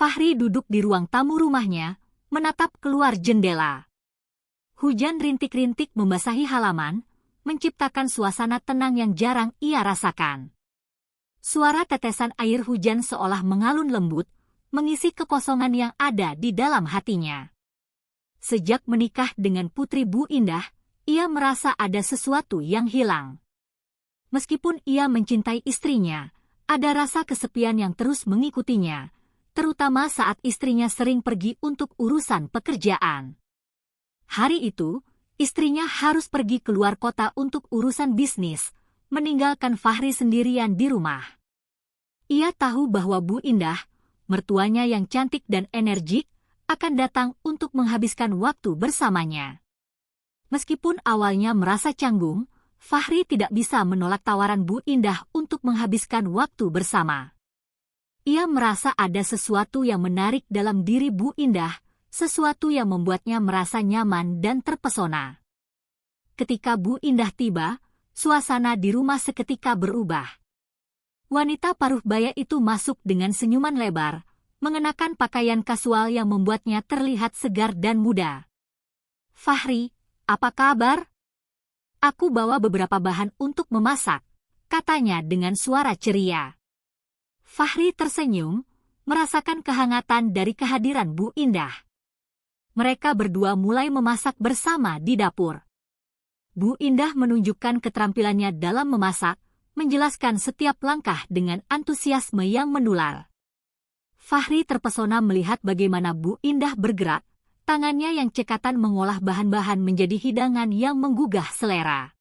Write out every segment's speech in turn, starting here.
Fahri duduk di ruang tamu rumahnya, menatap keluar jendela. Hujan rintik-rintik membasahi halaman, menciptakan suasana tenang yang jarang ia rasakan. Suara tetesan air hujan seolah mengalun lembut, mengisi kekosongan yang ada di dalam hatinya. Sejak menikah dengan Putri Bu Indah, ia merasa ada sesuatu yang hilang. Meskipun ia mencintai istrinya, ada rasa kesepian yang terus mengikutinya, terutama saat istrinya sering pergi untuk urusan pekerjaan. Hari itu, istrinya harus pergi keluar kota untuk urusan bisnis, meninggalkan Fahri sendirian di rumah. Ia tahu bahwa Bu Indah, mertuanya yang cantik dan energik, akan datang untuk menghabiskan waktu bersamanya. Meskipun awalnya merasa canggung, Fahri tidak bisa menolak tawaran Bu Indah untuk menghabiskan waktu bersama. Ia merasa ada sesuatu yang menarik dalam diri Bu Indah, sesuatu yang membuatnya merasa nyaman dan terpesona. Ketika Bu Indah tiba, suasana di rumah seketika berubah. Wanita paruh baya itu masuk dengan senyuman lebar, mengenakan pakaian kasual yang membuatnya terlihat segar dan muda. "Fahri, apa kabar? Aku bawa beberapa bahan untuk memasak," katanya dengan suara ceria. Fahri tersenyum, merasakan kehangatan dari kehadiran Bu Indah. Mereka berdua mulai memasak bersama di dapur. Bu Indah menunjukkan keterampilannya dalam memasak, menjelaskan setiap langkah dengan antusiasme yang menular. Fahri terpesona melihat bagaimana Bu Indah bergerak, tangannya yang cekatan mengolah bahan-bahan menjadi hidangan yang menggugah selera.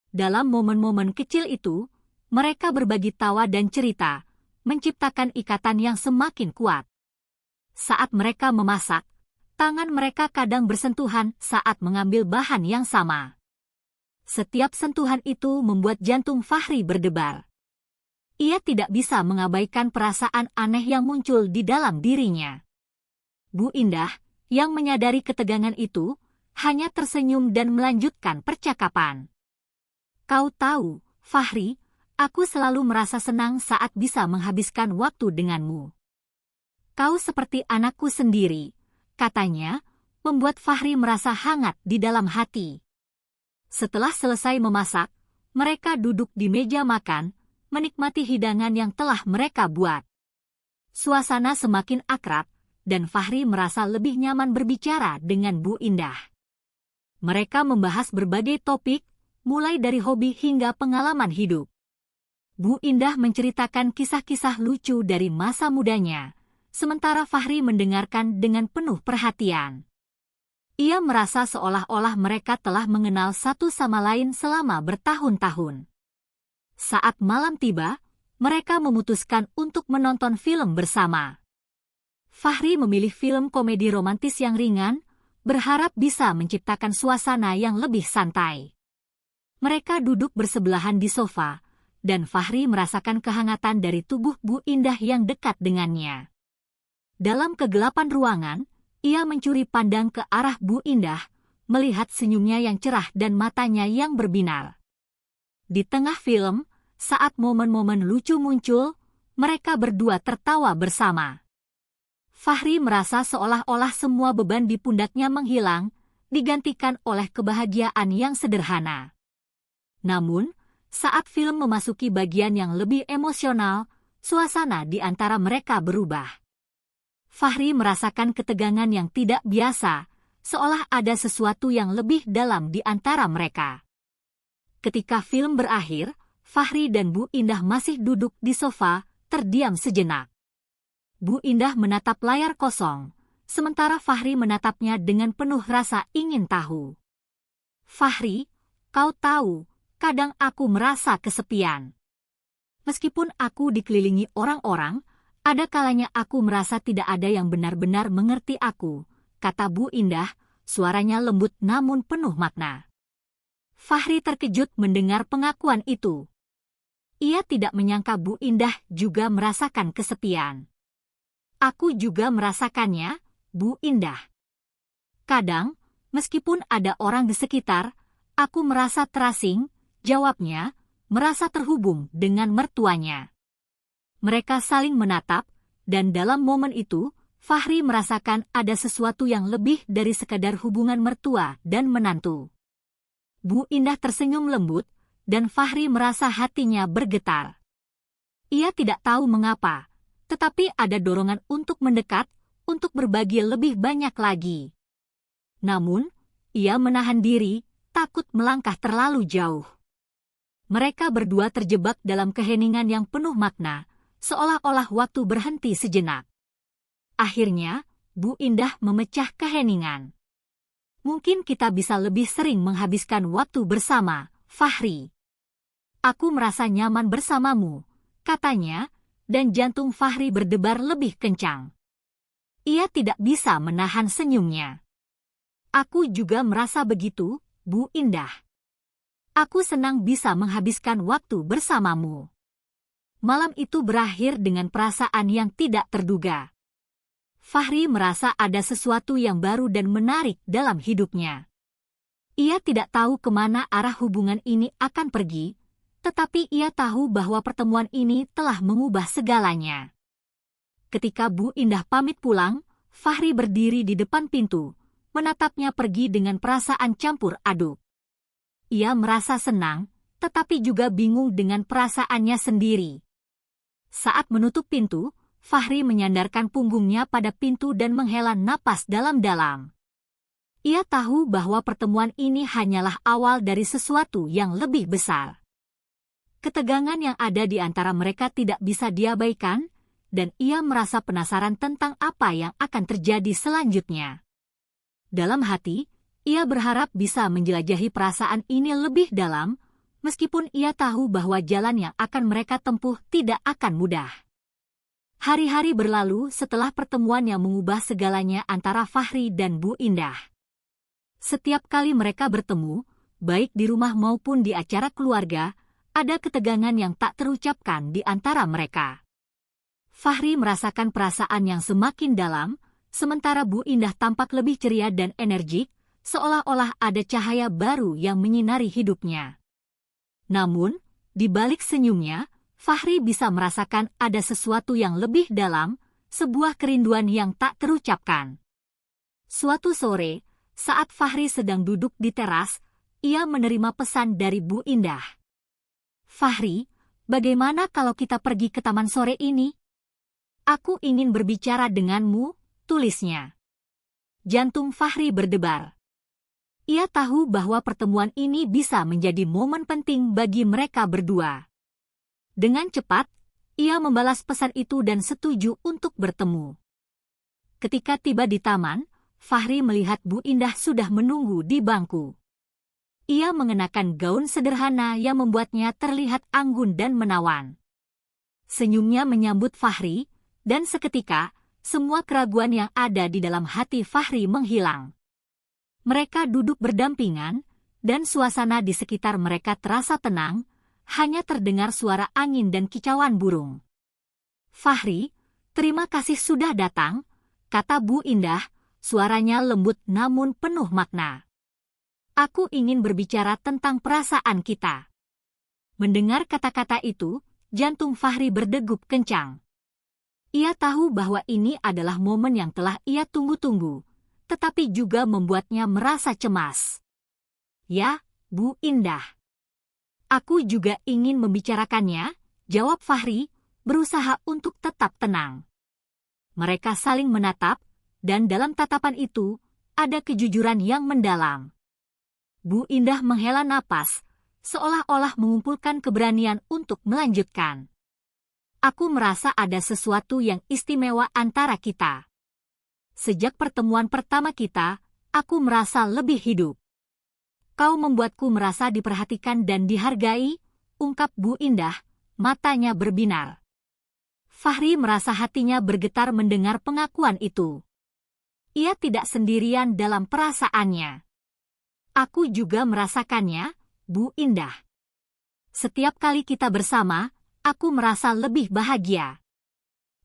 Dalam momen-momen kecil itu, mereka berbagi tawa dan cerita, menciptakan ikatan yang semakin kuat. Saat mereka memasak, tangan mereka kadang bersentuhan saat mengambil bahan yang sama. Setiap sentuhan itu membuat jantung Fahri berdebar. Ia tidak bisa mengabaikan perasaan aneh yang muncul di dalam dirinya. Bu Indah, yang menyadari ketegangan itu, hanya tersenyum dan melanjutkan percakapan. "Kau tahu, Fahri, aku selalu merasa senang saat bisa menghabiskan waktu denganmu. Kau seperti anakku sendiri," katanya, membuat Fahri merasa hangat di dalam hati. Setelah selesai memasak, mereka duduk di meja makan, menikmati hidangan yang telah mereka buat. Suasana semakin akrab, dan Fahri merasa lebih nyaman berbicara dengan Bu Indah. Mereka membahas berbagai topik, mulai dari hobi hingga pengalaman hidup. Bu Indah menceritakan kisah-kisah lucu dari masa mudanya, sementara Fahri mendengarkan dengan penuh perhatian. Ia merasa seolah-olah mereka telah mengenal satu sama lain selama bertahun-tahun. Saat malam tiba, mereka memutuskan untuk menonton film bersama. Fahri memilih film komedi romantis yang ringan, berharap bisa menciptakan suasana yang lebih santai. Mereka duduk bersebelahan di sofa, dan Fahri merasakan kehangatan dari tubuh Bu Indah yang dekat dengannya. Dalam kegelapan ruangan, ia mencuri pandang ke arah Bu Indah, melihat senyumnya yang cerah dan matanya yang berbinar. Di tengah film, saat momen-momen lucu muncul, mereka berdua tertawa bersama. Fahri merasa seolah-olah semua beban di pundaknya menghilang, digantikan oleh kebahagiaan yang sederhana. Namun, saat film memasuki bagian yang lebih emosional, suasana di antara mereka berubah. Fahri merasakan ketegangan yang tidak biasa, seolah ada sesuatu yang lebih dalam di antara mereka. Ketika film berakhir, Fahri dan Bu Indah masih duduk di sofa, terdiam sejenak. Bu Indah menatap layar kosong, sementara Fahri menatapnya dengan penuh rasa ingin tahu. "Fahri, kau tahu, kadang aku merasa kesepian. Meskipun aku dikelilingi orang-orang, ada kalanya aku merasa tidak ada yang benar-benar mengerti aku," kata Bu Indah, suaranya lembut namun penuh makna. Fahri terkejut mendengar pengakuan itu. Ia tidak menyangka Bu Indah juga merasakan kesepian. "Aku juga merasakannya, Bu Indah. Kadang, meskipun ada orang di sekitar, aku merasa terasing," jawabnya, merasa terhubung dengan mertuanya. Mereka saling menatap, Dan dalam momen itu, Fahri merasakan ada sesuatu yang lebih dari sekadar hubungan mertua dan menantu. Bu Indah tersenyum lembut, dan Fahri merasa hatinya bergetar. Ia tidak tahu mengapa, tetapi ada dorongan untuk mendekat, untuk berbagi lebih banyak lagi. Namun, ia menahan diri, takut melangkah terlalu jauh. Mereka berdua terjebak dalam keheningan yang penuh makna, seolah-olah waktu berhenti sejenak. Akhirnya, Bu Indah memecah keheningan. Mungkin kita bisa lebih sering menghabiskan waktu bersama, Fahri. Aku merasa nyaman bersamamu, katanya, dan jantung Fahri berdebar lebih kencang. Ia tidak bisa menahan senyumnya. Aku juga merasa begitu, Bu Indah. Aku senang bisa menghabiskan waktu bersamamu. Malam itu berakhir dengan perasaan yang tidak terduga. Fahri merasa ada sesuatu yang baru dan menarik dalam hidupnya. Ia tidak tahu kemana arah hubungan ini akan pergi, tetapi ia tahu bahwa pertemuan ini telah mengubah segalanya. Ketika Bu Indah pamit pulang, Fahri berdiri di depan pintu, menatapnya pergi dengan perasaan campur aduk. Ia merasa senang, tetapi juga bingung dengan perasaannya sendiri. Saat menutup pintu, Fahri menyandarkan punggungnya pada pintu dan menghela napas dalam-dalam. Ia tahu bahwa pertemuan ini hanyalah awal dari sesuatu yang lebih besar. Ketegangan yang ada di antara mereka tidak bisa diabaikan, dan ia merasa penasaran tentang apa yang akan terjadi selanjutnya. Dalam hati, ia berharap bisa menjelajahi perasaan ini lebih dalam, meskipun ia tahu bahwa jalan yang akan mereka tempuh tidak akan mudah. Hari-hari berlalu setelah pertemuan yang mengubah segalanya antara Fahri dan Bu Indah. Setiap kali mereka bertemu, baik di rumah maupun di acara keluarga, ada ketegangan yang tak terucapkan di antara mereka. Fahri merasakan perasaan yang semakin dalam, sementara Bu Indah tampak lebih ceria dan energik, seolah-olah ada cahaya baru yang menyinari hidupnya. Namun, di balik senyumnya, Fahri bisa merasakan ada sesuatu yang lebih dalam, sebuah kerinduan yang tak terucapkan. Suatu sore, saat Fahri sedang duduk di teras, ia menerima pesan dari Bu Indah. "Fahri, bagaimana kalau kita pergi ke taman sore ini? Aku ingin berbicara denganmu," tulisnya. Jantung Fahri berdebar. Ia tahu bahwa pertemuan ini bisa menjadi momen penting bagi mereka berdua. Dengan cepat, ia membalas pesan itu dan setuju untuk bertemu. Ketika tiba di taman, Fahri melihat Bu Indah sudah menunggu di bangku. Ia mengenakan gaun sederhana yang membuatnya terlihat anggun dan menawan. Senyumnya menyambut Fahri, dan seketika, semua keraguan yang ada di dalam hati Fahri menghilang. Mereka duduk berdampingan, dan suasana di sekitar mereka terasa tenang, hanya terdengar suara angin dan kicauan burung. "Fahri, terima kasih sudah datang," kata Bu Indah, suaranya lembut namun penuh makna. "Aku ingin berbicara tentang perasaan kita." Mendengar kata-kata itu, jantung Fahri berdegup kencang. Ia tahu bahwa ini adalah momen yang telah ia tunggu-tunggu, tetapi juga membuatnya merasa cemas. "Ya, Bu Indah. Aku juga ingin membicarakannya," jawab Fahri, berusaha untuk tetap tenang. Mereka saling menatap, dan dalam tatapan itu, ada kejujuran yang mendalam. Bu Indah menghela napas, seolah-olah mengumpulkan keberanian untuk melanjutkan. "Aku merasa ada sesuatu yang istimewa antara kita. Sejak pertemuan pertama kita, aku merasa lebih hidup. Kau membuatku merasa diperhatikan dan dihargai," ungkap Bu Indah, matanya berbinar. Fahri merasa hatinya bergetar mendengar pengakuan itu. Ia tidak sendirian dalam perasaannya. "Aku juga merasakannya, Bu Indah. Setiap kali kita bersama, aku merasa lebih bahagia.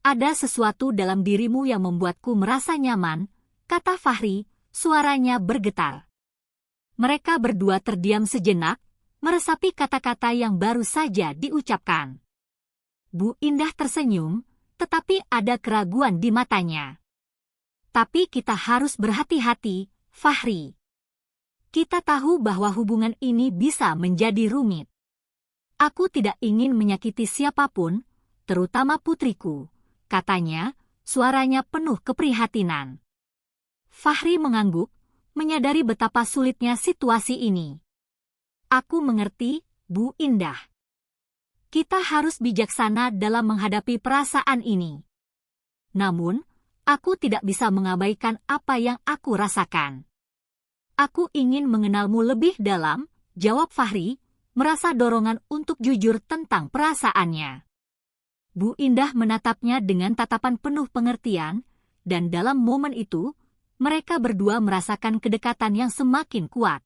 Ada sesuatu dalam dirimu yang membuatku merasa nyaman," kata Fahri, suaranya bergetar. Mereka berdua terdiam sejenak, meresapi kata-kata yang baru saja diucapkan. Bu Indah tersenyum, tetapi ada keraguan di matanya. Tapi kita harus berhati-hati, Fahri. Kita tahu bahwa hubungan ini bisa menjadi rumit. Aku tidak ingin menyakiti siapapun, terutama putriku, katanya, suaranya penuh keprihatinan. Fahri mengangguk, menyadari betapa sulitnya situasi ini. Aku mengerti, Bu Indah. Kita harus bijaksana dalam menghadapi perasaan ini. Namun, aku tidak bisa mengabaikan apa yang aku rasakan. Aku ingin mengenalmu lebih dalam, jawab Fahri, merasa dorongan untuk jujur tentang perasaannya. Bu Indah menatapnya dengan tatapan penuh pengertian, dan dalam momen itu, mereka berdua merasakan kedekatan yang semakin kuat.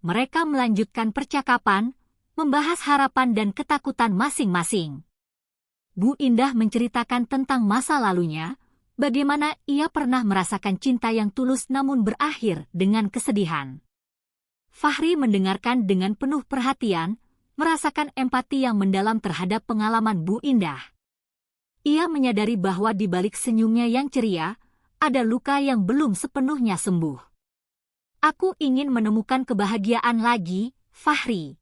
Mereka melanjutkan percakapan, membahas harapan dan ketakutan masing-masing. Bu Indah menceritakan tentang masa lalunya, bagaimana ia pernah merasakan cinta yang tulus namun berakhir dengan kesedihan. Fahri mendengarkan dengan penuh perhatian, merasakan empati yang mendalam terhadap pengalaman Bu Indah. Ia menyadari bahwa di balik senyumnya yang ceria, ada luka yang belum sepenuhnya sembuh. Aku ingin menemukan kebahagiaan lagi, Fahri.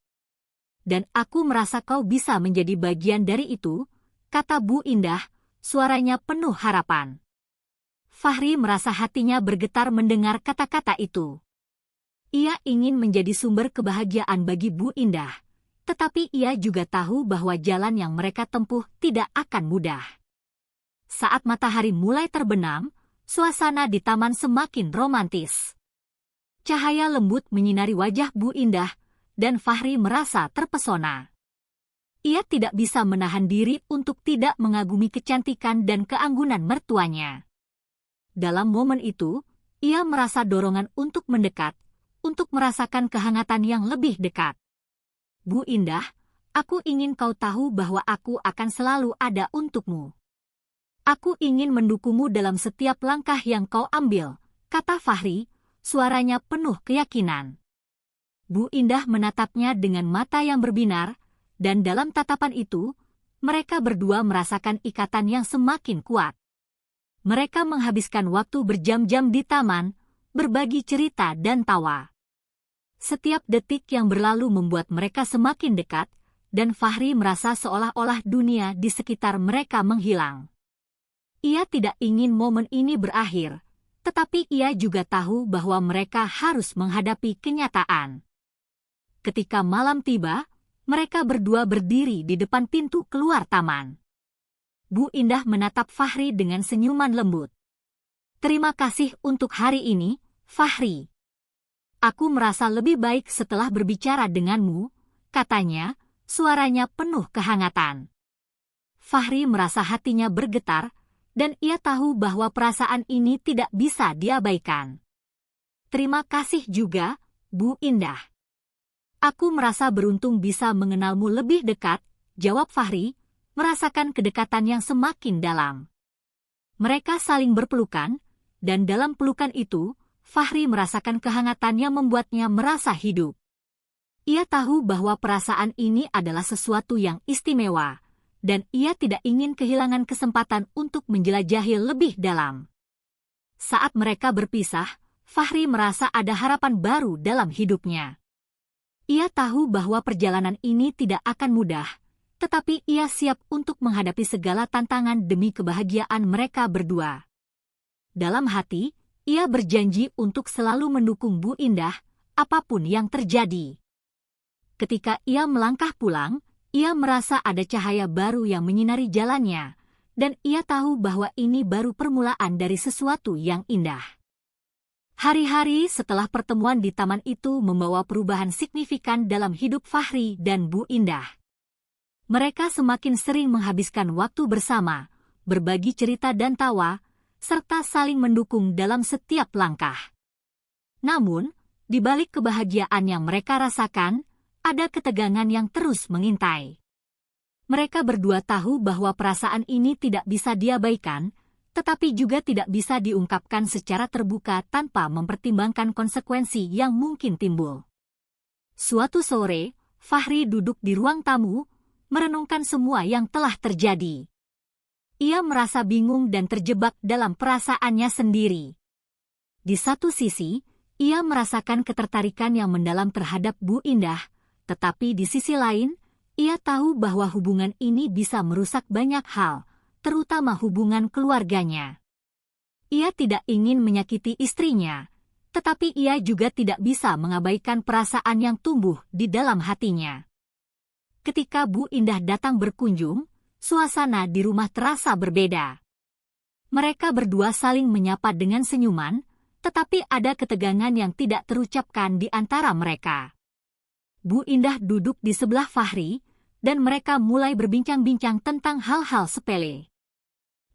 Dan aku merasa kau bisa menjadi bagian dari itu, kata Bu Indah, suaranya penuh harapan. Fahri merasa hatinya bergetar mendengar kata-kata itu. Ia ingin menjadi sumber kebahagiaan bagi Bu Indah, tetapi ia juga tahu bahwa jalan yang mereka tempuh tidak akan mudah. Saat matahari mulai terbenam, suasana di taman semakin romantis. Cahaya lembut menyinari wajah Bu Indah, dan Fahri merasa terpesona. Ia tidak bisa menahan diri untuk tidak mengagumi kecantikan dan keanggunan mertuanya. Dalam momen itu, ia merasa dorongan untuk mendekat, untuk merasakan kehangatan yang lebih dekat. Bu Indah, aku ingin kau tahu bahwa aku akan selalu ada untukmu. Aku ingin mendukungmu dalam setiap langkah yang kau ambil, kata Fahri, suaranya penuh keyakinan. Bu Indah menatapnya dengan mata yang berbinar, dan dalam tatapan itu, mereka berdua merasakan ikatan yang semakin kuat. Mereka menghabiskan waktu berjam-jam di taman, berbagi cerita dan tawa. Setiap detik yang berlalu membuat mereka semakin dekat, dan Fahri merasa seolah-olah dunia di sekitar mereka menghilang. Ia tidak ingin momen ini berakhir, tetapi ia juga tahu bahwa mereka harus menghadapi kenyataan. Ketika malam tiba, mereka berdua berdiri di depan pintu keluar taman. Bu Indah menatap Fahri dengan senyuman lembut. Terima kasih untuk hari ini, Fahri. Aku merasa lebih baik setelah berbicara denganmu, katanya, suaranya penuh kehangatan. Fahri merasa hatinya bergetar, dan ia tahu bahwa perasaan ini tidak bisa diabaikan. Terima kasih juga, Bu Indah. Aku merasa beruntung bisa mengenalmu lebih dekat, jawab Fahri, merasakan kedekatan yang semakin dalam. Mereka saling berpelukan, dan dalam pelukan itu, Fahri merasakan kehangatan yang membuatnya merasa hidup. Ia tahu bahwa perasaan ini adalah sesuatu yang istimewa, dan ia tidak ingin kehilangan kesempatan untuk menjelajahi lebih dalam. Saat mereka berpisah, Fahri merasa ada harapan baru dalam hidupnya. Ia tahu bahwa perjalanan ini tidak akan mudah, tetapi ia siap untuk menghadapi segala tantangan demi kebahagiaan mereka berdua. Dalam hati, ia berjanji untuk selalu mendukung Bu Indah, apapun yang terjadi. Ketika ia melangkah pulang, ia merasa ada cahaya baru yang menyinari jalannya, dan ia tahu bahwa ini baru permulaan dari sesuatu yang indah. Hari-hari setelah pertemuan di taman itu membawa perubahan signifikan dalam hidup Fahri dan Bu Indah. Mereka semakin sering menghabiskan waktu bersama, berbagi cerita dan tawa, serta saling mendukung dalam setiap langkah. Namun, di balik kebahagiaan yang mereka rasakan, ada ketegangan yang terus mengintai. Mereka berdua tahu bahwa perasaan ini tidak bisa diabaikan, tetapi juga tidak bisa diungkapkan secara terbuka tanpa mempertimbangkan konsekuensi yang mungkin timbul. Suatu sore, Fahri duduk di ruang tamu, merenungkan semua yang telah terjadi. Ia merasa bingung dan terjebak dalam perasaannya sendiri. Di satu sisi, ia merasakan ketertarikan yang mendalam terhadap Bu Indah, tetapi di sisi lain, ia tahu bahwa hubungan ini bisa merusak banyak hal, terutama hubungan keluarganya. Ia tidak ingin menyakiti istrinya, tetapi ia juga tidak bisa mengabaikan perasaan yang tumbuh di dalam hatinya. Ketika Bu Indah datang berkunjung, suasana di rumah terasa berbeda. Mereka berdua saling menyapa dengan senyuman, tetapi ada ketegangan yang tidak terucapkan di antara mereka. Bu Indah duduk di sebelah Fahri, dan mereka mulai berbincang-bincang tentang hal-hal sepele.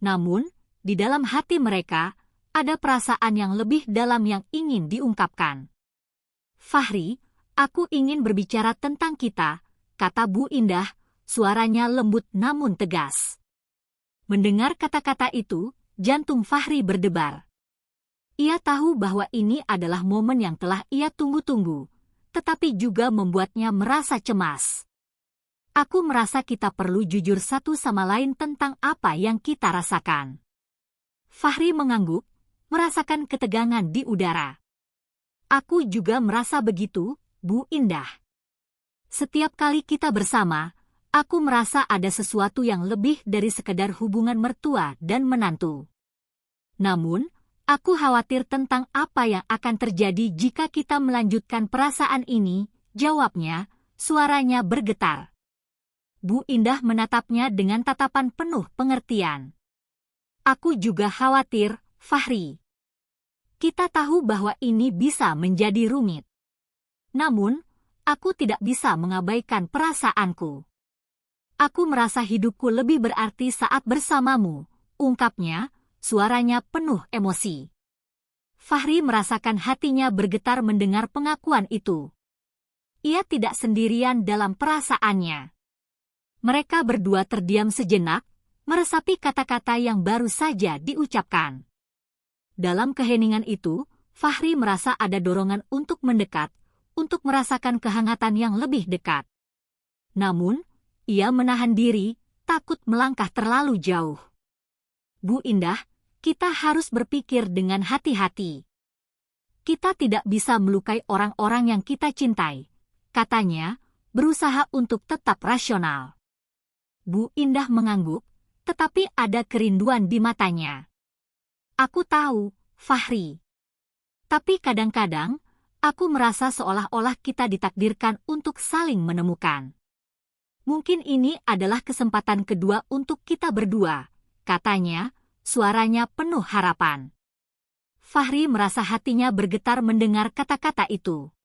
Namun, di dalam hati mereka, ada perasaan yang lebih dalam yang ingin diungkapkan. "Fahri, aku ingin berbicara tentang kita," kata Bu Indah, suaranya lembut namun tegas. Mendengar kata-kata itu, jantung Fahri berdebar. Ia tahu bahwa ini adalah momen yang telah ia tunggu-tunggu, tetapi juga membuatnya merasa cemas. "Aku merasa kita perlu jujur satu sama lain tentang apa yang kita rasakan." Fahri mengangguk, merasakan ketegangan di udara. "Aku juga merasa begitu, Bu Indah. Setiap kali kita bersama, aku merasa ada sesuatu yang lebih dari sekedar hubungan mertua dan menantu. Namun, aku khawatir tentang apa yang akan terjadi jika kita melanjutkan perasaan ini," jawabnya, suaranya bergetar. Bu Indah menatapnya dengan tatapan penuh pengertian. "Aku juga khawatir, Fahri. Kita tahu bahwa ini bisa menjadi rumit. Namun, aku tidak bisa mengabaikan perasaanku. Aku merasa hidupku lebih berarti saat bersamamu," ungkapnya, suaranya penuh emosi. Fahri merasakan hatinya bergetar mendengar pengakuan itu. Ia tidak sendirian dalam perasaannya. Mereka berdua terdiam sejenak, meresapi kata-kata yang baru saja diucapkan. Dalam keheningan itu, Fahri merasa ada dorongan untuk mendekat, untuk merasakan kehangatan yang lebih dekat. Namun, ia menahan diri, takut melangkah terlalu jauh. "Bu Indah, kita harus berpikir dengan hati-hati. Kita tidak bisa melukai orang-orang yang kita cintai," katanya, berusaha untuk tetap rasional. Bu Indah mengangguk, tetapi ada kerinduan di matanya. "Aku tahu, Fahri. Tapi kadang-kadang, aku merasa seolah-olah kita ditakdirkan untuk saling menemukan. Mungkin ini adalah kesempatan kedua untuk kita berdua," katanya, suaranya penuh harapan. Fahri merasa hatinya bergetar mendengar kata-kata itu.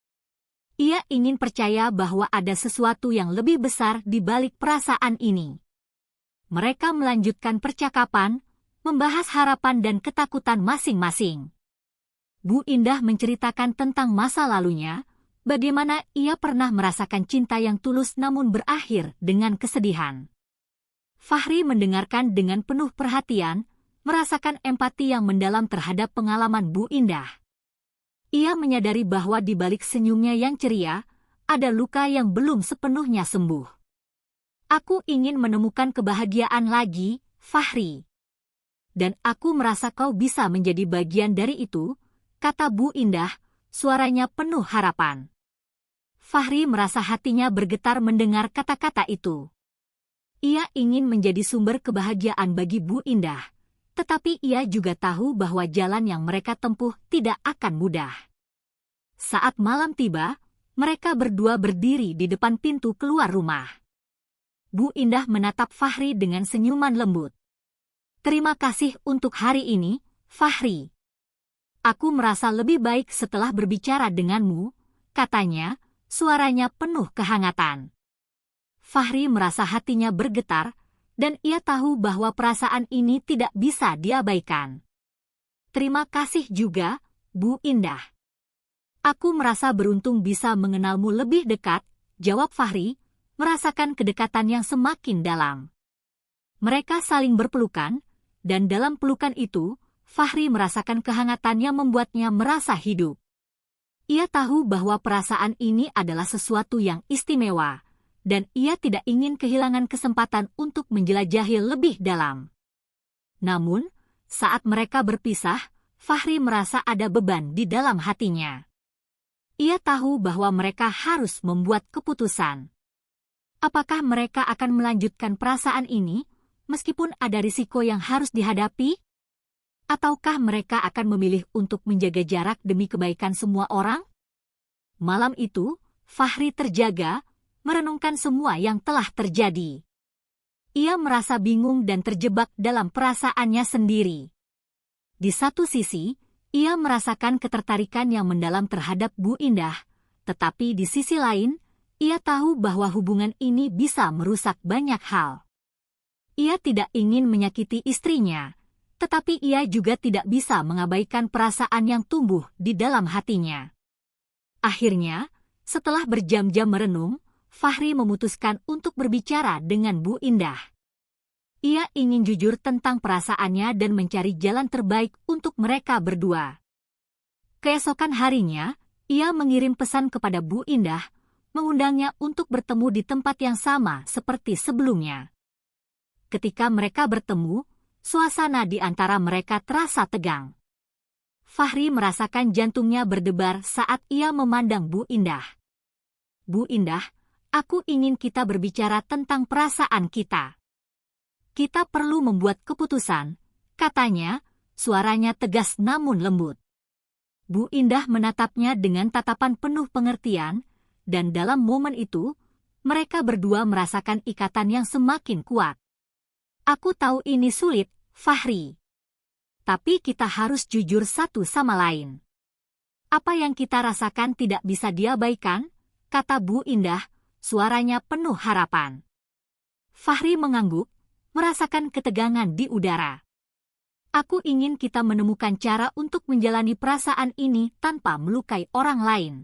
Ia ingin percaya bahwa ada sesuatu yang lebih besar di balik perasaan ini. Mereka melanjutkan percakapan, membahas harapan dan ketakutan masing-masing. Bu Indah menceritakan tentang masa lalunya, bagaimana ia pernah merasakan cinta yang tulus namun berakhir dengan kesedihan. Fahri mendengarkan dengan penuh perhatian, merasakan empati yang mendalam terhadap pengalaman Bu Indah. Ia menyadari bahwa di balik senyumnya yang ceria, ada luka yang belum sepenuhnya sembuh. "Aku ingin menemukan kebahagiaan lagi, Fahri. Dan aku merasa kau bisa menjadi bagian dari itu," kata Bu Indah, suaranya penuh harapan. Fahri merasa hatinya bergetar mendengar kata-kata itu. Ia ingin menjadi sumber kebahagiaan bagi Bu Indah, tetapi ia juga tahu bahwa jalan yang mereka tempuh tidak akan mudah. Saat malam tiba, mereka berdua berdiri di depan pintu keluar rumah. Bu Indah menatap Fahri dengan senyuman lembut. "Terima kasih untuk hari ini, Fahri. Aku merasa lebih baik setelah berbicara denganmu," katanya, suaranya penuh kehangatan. Fahri merasa hatinya bergetar, dan ia tahu bahwa perasaan ini tidak bisa diabaikan. "Terima kasih juga, Bu Indah. Aku merasa beruntung bisa mengenalmu lebih dekat," jawab Fahri, merasakan kedekatan yang semakin dalam. Mereka saling berpelukan, dan dalam pelukan itu, Fahri merasakan kehangatan yang membuatnya merasa hidup. Ia tahu bahwa perasaan ini adalah sesuatu yang istimewa, dan ia tidak ingin kehilangan kesempatan untuk menjelajahi lebih dalam. Namun, saat mereka berpisah, Fahri merasa ada beban di dalam hatinya. Ia tahu bahwa mereka harus membuat keputusan. Apakah mereka akan melanjutkan perasaan ini, meskipun ada risiko yang harus dihadapi? Ataukah mereka akan memilih untuk menjaga jarak demi kebaikan semua orang? Malam itu, Fahri terjaga, merenungkan semua yang telah terjadi. Ia merasa bingung dan terjebak dalam perasaannya sendiri. Di satu sisi, ia merasakan ketertarikan yang mendalam terhadap Bu Indah, tetapi di sisi lain, ia tahu bahwa hubungan ini bisa merusak banyak hal. Ia tidak ingin menyakiti istrinya, tetapi ia juga tidak bisa mengabaikan perasaan yang tumbuh di dalam hatinya. Akhirnya, setelah berjam-jam merenung, Fahri memutuskan untuk berbicara dengan Bu Indah. Ia ingin jujur tentang perasaannya dan mencari jalan terbaik untuk mereka berdua. Keesokan harinya, ia mengirim pesan kepada Bu Indah, mengundangnya untuk bertemu di tempat yang sama seperti sebelumnya. Ketika mereka bertemu, suasana di antara mereka terasa tegang. Fahri merasakan jantungnya berdebar saat ia memandang Bu Indah. Bu Indah, aku ingin kita berbicara tentang perasaan kita. Kita perlu membuat keputusan, katanya, suaranya tegas namun lembut. Bu Indah menatapnya dengan tatapan penuh pengertian, dan dalam momen itu, mereka berdua merasakan ikatan yang semakin kuat. Aku tahu ini sulit, Fahri. Tapi kita harus jujur satu sama lain. Apa yang kita rasakan tidak bisa diabaikan, kata Bu Indah, suaranya penuh harapan. Fahri mengangguk, merasakan ketegangan di udara. Aku ingin kita menemukan cara untuk menjalani perasaan ini tanpa melukai orang lain.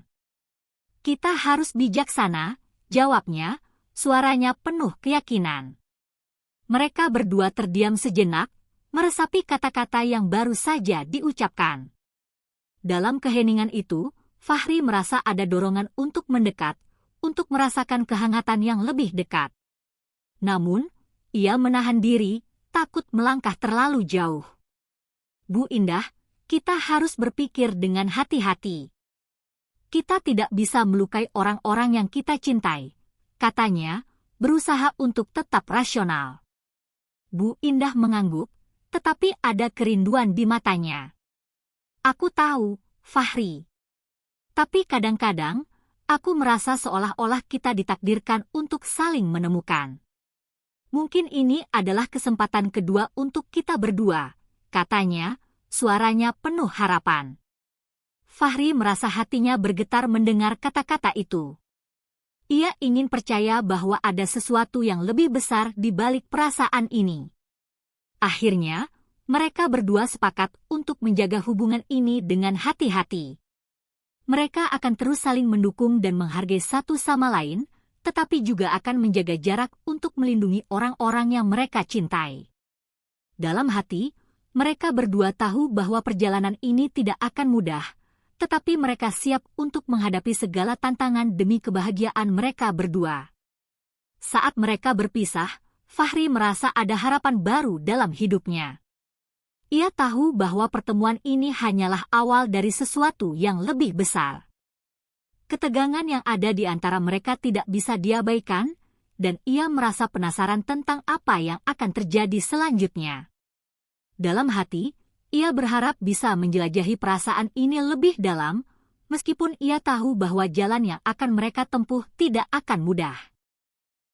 Kita harus bijaksana, jawabnya, suaranya penuh keyakinan. Mereka berdua terdiam sejenak, meresapi kata-kata yang baru saja diucapkan. Dalam keheningan itu, Fahri merasa ada dorongan untuk mendekat, untuk merasakan kehangatan yang lebih dekat. Namun, ia menahan diri, takut melangkah terlalu jauh. Bu Indah, kita harus berpikir dengan hati-hati. Kita tidak bisa melukai orang-orang yang kita cintai, katanya, berusaha untuk tetap rasional. Bu Indah mengangguk, tetapi ada kerinduan di matanya. Aku tahu, Fahri. Tapi kadang-kadang, aku merasa seolah-olah kita ditakdirkan untuk saling menemukan. Mungkin ini adalah kesempatan kedua untuk kita berdua, katanya, suaranya penuh harapan. Fahri merasa hatinya bergetar mendengar kata-kata itu. Ia ingin percaya bahwa ada sesuatu yang lebih besar di balik perasaan ini. Akhirnya, mereka berdua sepakat untuk menjaga hubungan ini dengan hati-hati. Mereka akan terus saling mendukung dan menghargai satu sama lain, tetapi juga akan menjaga jarak untuk melindungi orang-orang yang mereka cintai. Dalam hati, mereka berdua tahu bahwa perjalanan ini tidak akan mudah, tetapi mereka siap untuk menghadapi segala tantangan demi kebahagiaan mereka berdua. Saat mereka berpisah, Fahri merasa ada harapan baru dalam hidupnya. Ia tahu bahwa pertemuan ini hanyalah awal dari sesuatu yang lebih besar. Ketegangan yang ada di antara mereka tidak bisa diabaikan, dan ia merasa penasaran tentang apa yang akan terjadi selanjutnya. Dalam hati, ia berharap bisa menjelajahi perasaan ini lebih dalam, meskipun ia tahu bahwa jalan yang akan mereka tempuh tidak akan mudah.